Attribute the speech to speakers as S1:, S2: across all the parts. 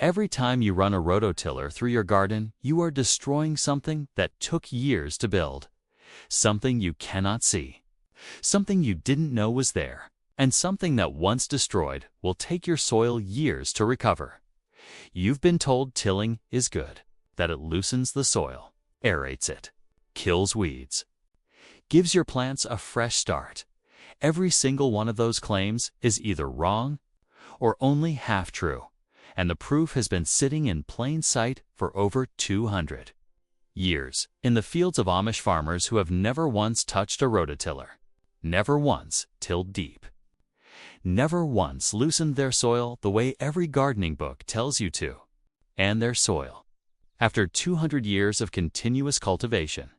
S1: Every time you run a rototiller through your garden, you are destroying something that took years to build. Something you cannot see. Something you didn't know was there. And something that once destroyed will take your soil years to recover. You've been told tilling is good, that it loosens the soil, aerates it, kills weeds, gives your plants a fresh start. Every single one of those claims is either wrong or only half true, and the proof has been sitting in plain sight for over 200 years in the fields of Amish farmers who have never once touched a rototiller, never once tilled deep, never once loosened their soil the way every gardening book tells you to, and their soil. After 200 years of continuous cultivation,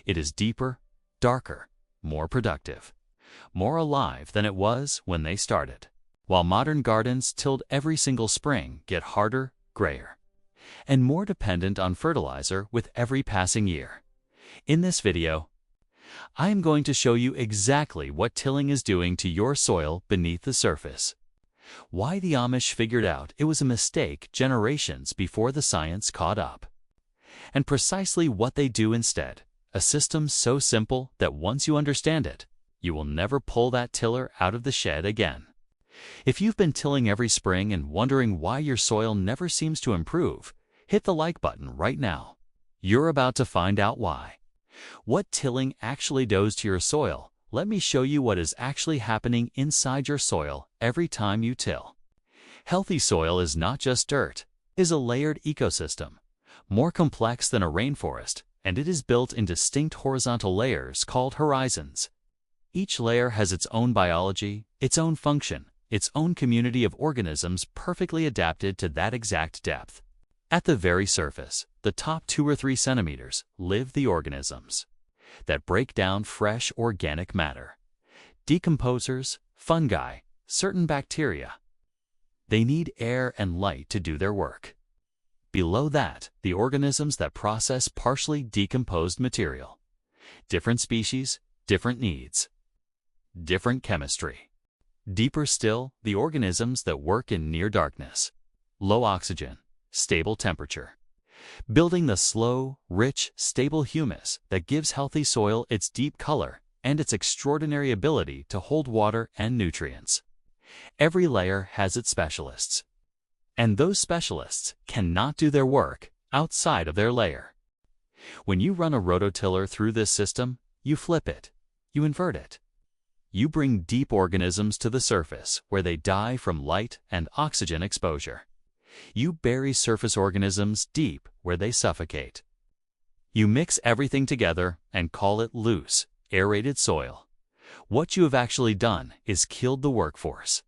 S1: it is deeper, darker, more productive, more alive than it was when they started. While modern gardens tilled every single spring get harder, grayer, and more dependent on fertilizer with every passing year. In this video, I am going to show you exactly what tilling is doing to your soil beneath the surface. Why the Amish figured out it was a mistake generations before the science caught up. And precisely what they do instead, a system so simple that once you understand it, you will never pull that tiller out of the shed again. If you've been tilling every spring and wondering why your soil never seems to improve, hit the like button right now. You're about to find out why. What tilling actually does to your soil. Let me show you what is actually happening inside your soil every time you till. Healthy soil is not just dirt, it is a layered ecosystem, more complex than a rainforest, and it is built in distinct horizontal layers called horizons. Each layer has its own biology, its own function, its own community of organisms perfectly adapted to that exact depth. At the very surface, the top 2 or 3 centimeters, live the organisms that break down fresh organic matter. Decomposers, fungi, certain bacteria. They need air and light to do their work. Below that, the organisms that process partially decomposed material. Different species, different needs, different chemistry. Deeper still, the organisms that work in near darkness, low oxygen, stable temperature, building the slow, rich, stable humus that gives healthy soil its deep color and its extraordinary ability to hold water and nutrients. Every layer has its specialists, and those specialists cannot do their work outside of their layer. When you run a rototiller through this system, you flip it, you invert it. You bring deep organisms to the surface where they die from light and oxygen exposure. You bury surface organisms deep where they suffocate. You mix everything together and call it loose, aerated soil. What you have actually done is killed the workforce.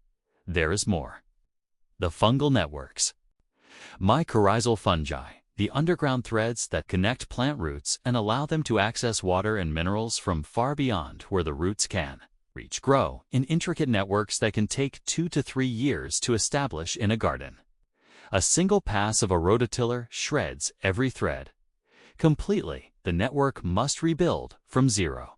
S1: There is more. The fungal networks. Mycorrhizal fungi, the underground threads that connect plant roots and allow them to access water and minerals from far beyond where the roots can reach, grow in intricate networks that can take 2 to 3 years to establish in a garden. A single pass of a rototiller shreds every thread. Completely, the network must rebuild from zero.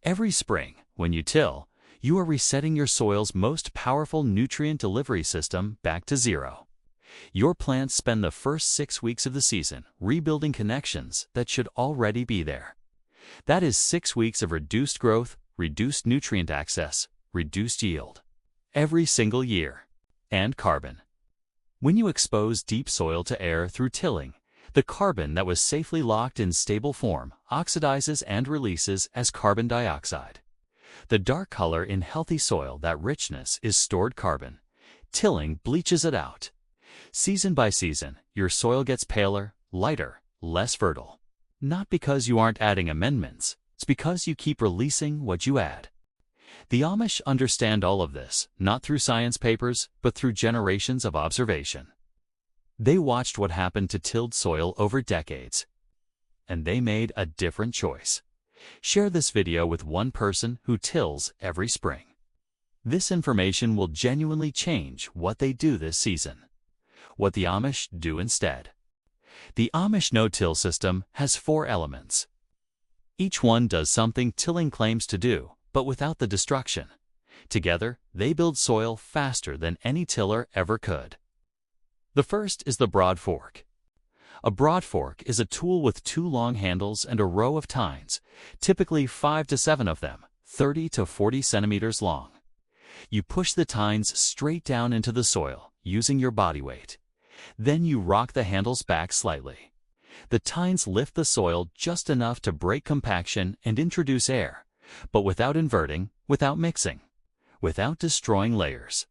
S1: Every spring, when you till, you are resetting your soil's most powerful nutrient delivery system back to zero. Your plants spend the first 6 weeks of the season rebuilding connections that should already be there. That is 6 weeks of reduced growth, reduced nutrient access, reduced yield. Every single year. And carbon. When you expose deep soil to air through tilling, the carbon that was safely locked in stable form oxidizes and releases as carbon dioxide. The dark color in healthy soil, that richness, is stored carbon. Tilling bleaches it out. Season by season, your soil gets paler, lighter, less fertile. Not because you aren't adding amendments, it's because you keep releasing what you add. The Amish understand all of this, not through science papers, but through generations of observation. They watched what happened to tilled soil over decades, and they made a different choice. Share this video with one person who tills every spring. This information will genuinely change what they do this season. What the Amish do instead. The Amish no-till system has 4 elements. Each one does something tilling claims to do, but without the destruction. Together, they build soil faster than any tiller ever could. The first is the Broadfork. A Broadfork is a tool with two long handles and a row of tines, typically 5 to 7 of them, 30 to 40 centimeters long. You push the tines straight down into the soil using your body weight. Then you rock the handles back slightly. The tines lift the soil just enough to break compaction and introduce air, but without inverting, without mixing, without destroying layers.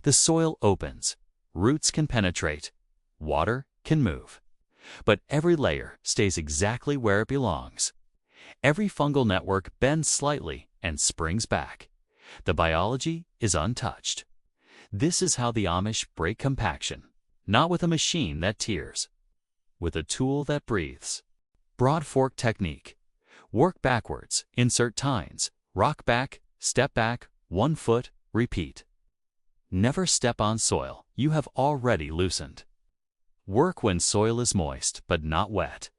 S1: The soil opens, roots can penetrate, water can move, but every layer stays exactly where it belongs. Every fungal network bends slightly and springs back. The biology is untouched. This is how the Amish break compaction, not with a machine that tears, with a tool that breathes. Broadfork technique. Work backwards, insert tines, rock back, step back, 1 foot, repeat. Never step on soil you have already loosened. Work when soil is moist but not wet.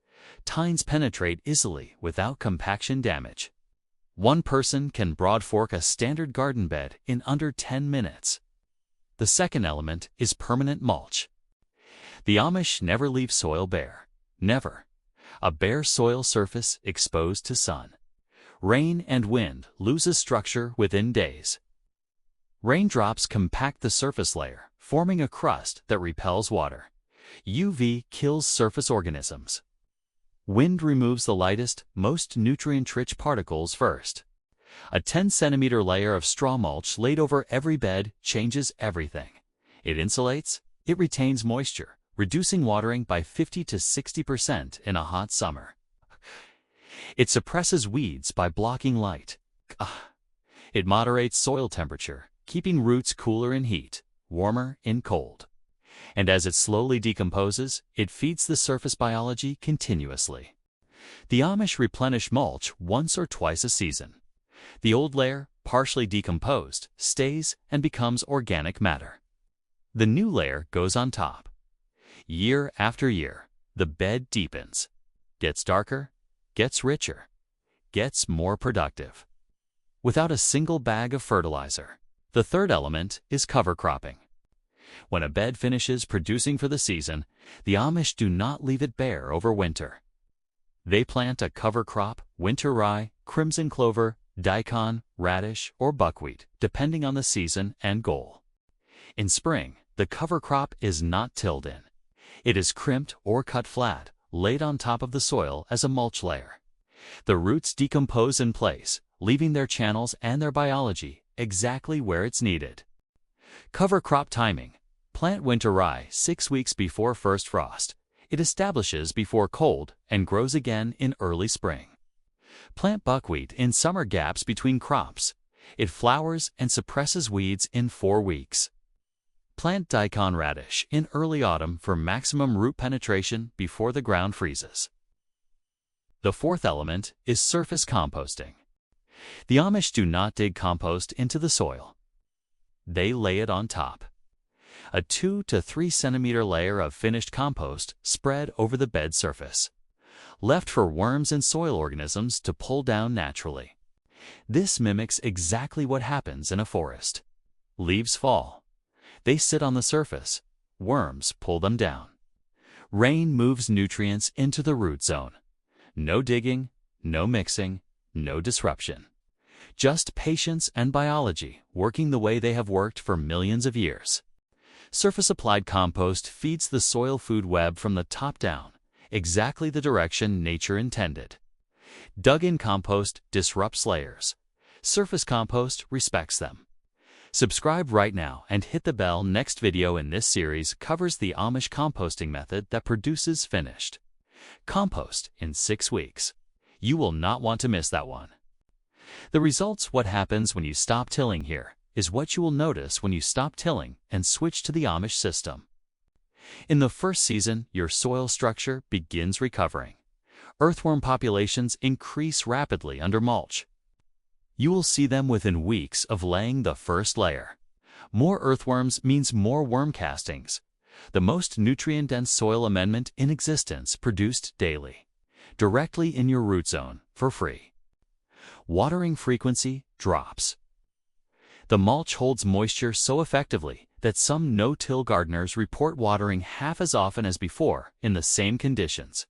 S1: Tines penetrate easily without compaction damage. One person can Broadfork a standard garden bed in under 10 minutes. The second element is permanent mulch. The Amish never leave soil bare. Never. A bare soil surface exposed to sun. Rain and wind loses structure within days. Raindrops compact the surface layer, forming a crust that repels water. UV kills surface organisms. Wind removes the lightest, most nutrient-rich particles first. A 10-centimeter layer of straw mulch laid over every bed changes everything. It insulates, it retains moisture, reducing watering by 50 to 60% in a hot summer. It suppresses weeds by blocking light. It moderates soil temperature, keeping roots cooler in heat, warmer in cold. And as it slowly decomposes, it feeds the surface biology continuously. The Amish replenish mulch once or twice a season. The old layer, partially decomposed, stays and becomes organic matter. The new layer goes on top. Year after year, the bed deepens, gets darker, gets richer, gets more productive. Without a single bag of fertilizer. The third element is cover cropping. When a bed finishes producing for the season, the Amish do not leave it bare over winter. They plant a cover crop, winter rye, crimson clover, daikon, radish, or buckwheat, depending on the season and goal. In spring, the cover crop is not tilled in. It is crimped or cut flat, laid on top of the soil as a mulch layer. The roots decompose in place, leaving their channels and their biology exactly where it's needed. Cover crop timing. Plant winter rye 6 weeks before first frost. It establishes before cold and grows again in early spring. Plant buckwheat in summer gaps between crops. It flowers and suppresses weeds in 4 weeks. Plant daikon radish in early autumn for maximum root penetration before the ground freezes. The fourth element is surface composting. The Amish do not dig compost into the soil. They lay it on top. A 2 to 3 centimeter layer of finished compost spread over the bed surface, left for worms and soil organisms to pull down naturally. This mimics exactly what happens in a forest. Leaves fall. They sit on the surface. Worms pull them down. Rain moves nutrients into the root zone. No digging, no mixing, no disruption. Just patience and biology working the way they have worked for millions of years. Surface-applied compost feeds the soil food web from the top down, exactly the direction nature intended. Dug-in compost disrupts layers. Surface compost respects them. Subscribe right now and hit the bell. Next video in this series covers the Amish composting method that produces finished compost in 6 weeks. You will not want to miss that one. The results, what happens when you stop tilling here, is what you will notice when you stop tilling and switch to the Amish system. In the first season, your soil structure begins recovering. Earthworm populations increase rapidly under mulch. You will see them within weeks of laying the first layer. More earthworms means more worm castings, the most nutrient-dense soil amendment in existence produced daily, directly in your root zone for free. Watering frequency drops. The mulch holds moisture so effectively that some no-till gardeners report watering half as often as before in the same conditions.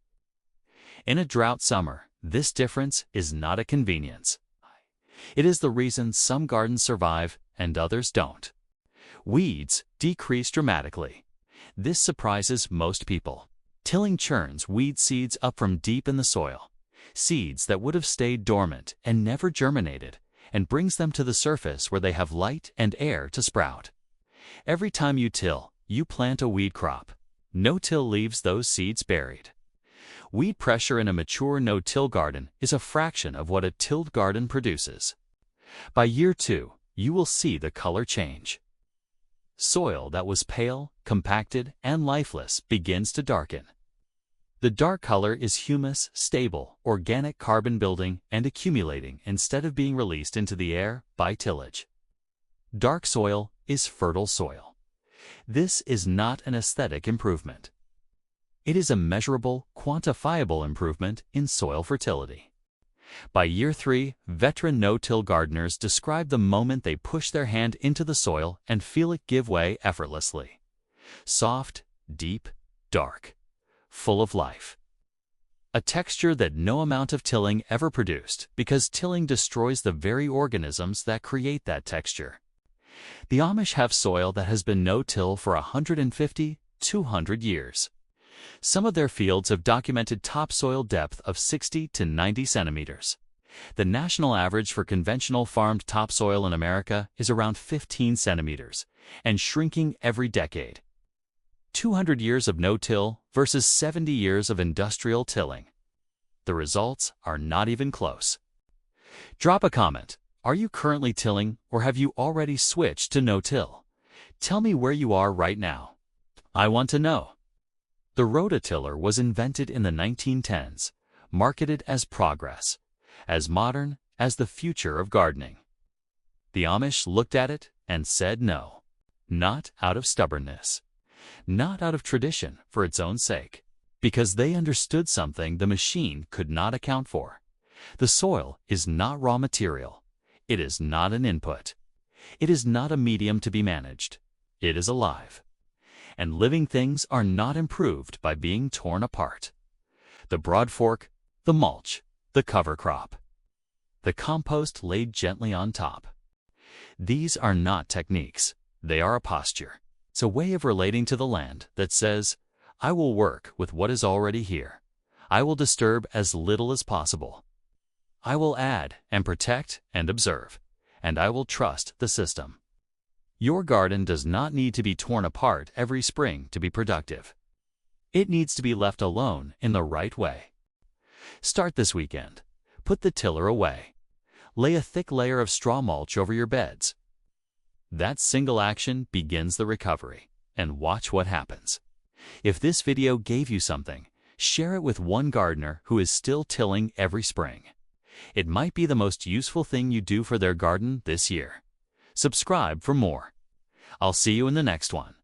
S1: In a drought summer, this difference is not a convenience. It is the reason some gardens survive and others don't. Weeds decrease dramatically. This surprises most people. Tilling churns weed seeds up from deep in the soil, seeds that would have stayed dormant and never germinated, and brings them to the surface where they have light and air to sprout. Every time you till, you plant a weed crop. No-till leaves those seeds buried. Weed pressure in a mature no-till garden is a fraction of what a tilled garden produces. By year 2, you will see the color change. Soil that was pale, compacted, and lifeless begins to darken. The dark color is humus, stable, organic carbon building and accumulating instead of being released into the air by tillage. Dark soil is fertile soil. This is not an aesthetic improvement. It is a measurable, quantifiable improvement in soil fertility. By year 3, veteran no-till gardeners describe the moment they push their hand into the soil and feel it give way effortlessly. Soft, deep, dark, full of life. A texture that no amount of tilling ever produced, because tilling destroys the very organisms that create that texture. The Amish have soil that has been no-till for 150, 200 years. Some of their fields have documented topsoil depth of 60 to 90 centimeters. The national average for conventional farmed topsoil in America is around 15 centimeters, and shrinking every decade. 200 years of no-till versus 70 years of industrial tilling. The results are not even close. Drop a comment. Are you currently tilling, or have you already switched to no-till? Tell me where you are right now. I want to know. The rototiller was invented in the 1910s, marketed as progress, as modern as the future of gardening. The Amish looked at it and said no, not out of stubbornness, not out of tradition for its own sake, because they understood something the machine could not account for. The soil is not raw material. It is not an input. It is not a medium to be managed. It is alive. And living things are not improved by being torn apart. The Broadfork, the mulch, the cover crop, the compost laid gently on top. These are not techniques. They are a posture. It's a way of relating to the land that says, I will work with what is already here. I will disturb as little as possible. I will add and protect and observe, and I will trust the system. Your garden does not need to be torn apart every spring to be productive. It needs to be left alone in the right way. Start this weekend. Put the tiller away. Lay a thick layer of straw mulch over your beds. That single action begins the recovery, and watch what happens. If this video gave you something, share it with one gardener who is still tilling every spring. It might be the most useful thing you do for their garden this year. Subscribe for more. I'll see you in the next one.